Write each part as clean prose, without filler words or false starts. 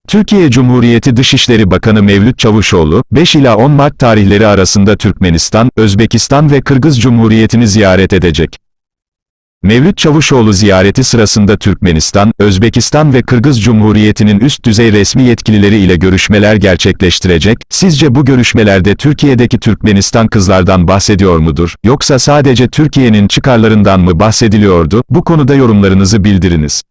Türkiye Cumhuriyeti Dışişleri Bakanı Mevlüt Çavuşoğlu, 5 ila 10 Mart tarihleri arasında Türkmenistan, Özbekistan ve Kırgız Cumhuriyeti'ni ziyaret edecek. Mevlüt Çavuşoğlu ziyareti sırasında Türkmenistan, Özbekistan ve Kırgız Cumhuriyeti'nin üst düzey resmi yetkilileri ile görüşmeler gerçekleştirecek. Sizce bu görüşmelerde Türkiye'deki Türkmenistan kızlardan bahsediyor mudur, yoksa sadece Türkiye'nin çıkarlarından mı bahsediliyordu? Bu konuda yorumlarınızı bildiriniz.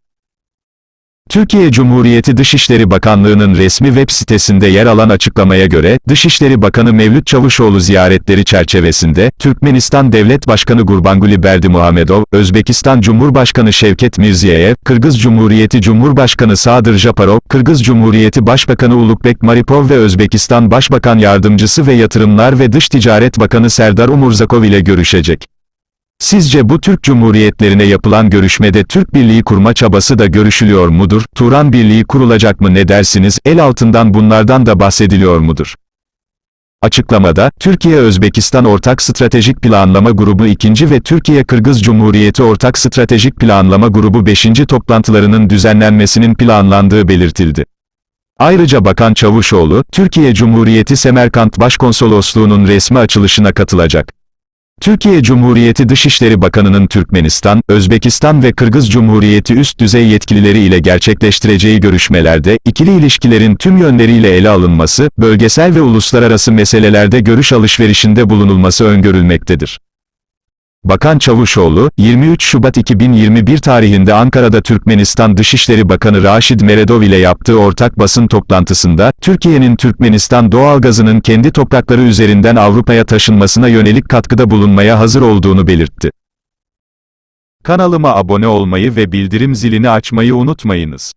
Türkiye Cumhuriyeti Dışişleri Bakanlığı'nın resmi web sitesinde yer alan açıklamaya göre, Dışişleri Bakanı Mevlüt Çavuşoğlu ziyaretleri çerçevesinde, Türkmenistan Devlet Başkanı Gurbanguly Berdimuhamedov, Özbekistan Cumhurbaşkanı Şevket Mirziyoyev, Kırgız Cumhuriyeti Cumhurbaşkanı Sadır Japarov, Kırgız Cumhuriyeti Başbakanı Ulukbek Maripov ve Özbekistan Başbakan Yardımcısı ve Yatırımlar ve Dış Ticaret Bakanı Serdar Umurzakov ile görüşecek. Sizce bu Türk Cumhuriyetlerine yapılan görüşmede Türk Birliği kurma çabası da görüşülüyor mudur? Turan Birliği kurulacak mı, ne dersiniz? El altından bunlardan da bahsediliyor mudur? Açıklamada, Türkiye-Özbekistan Ortak Stratejik Planlama Grubu 2. ve Türkiye-Kırgız Cumhuriyeti Ortak Stratejik Planlama Grubu 5. toplantılarının düzenlenmesinin planlandığı belirtildi. Ayrıca Bakan Çavuşoğlu, Türkiye Cumhuriyeti Semerkant Başkonsolosluğu'nun resmi açılışına katılacak. Türkiye Cumhuriyeti Dışişleri Bakanı'nın Türkmenistan, Özbekistan ve Kırgız Cumhuriyeti üst düzey yetkilileri ile gerçekleştireceği görüşmelerde, ikili ilişkilerin tüm yönleriyle ele alınması, bölgesel ve uluslararası meselelerde görüş alışverişinde bulunulması öngörülmektedir. Bakan Çavuşoğlu, 23 Şubat 2021 tarihinde Ankara'da Türkmenistan Dışişleri Bakanı Raşid Meredov ile yaptığı ortak basın toplantısında, Türkiye'nin Türkmenistan doğalgazının kendi toprakları üzerinden Avrupa'ya taşınmasına yönelik katkıda bulunmaya hazır olduğunu belirtti. Kanalıma abone olmayı ve bildirim zilini açmayı unutmayınız.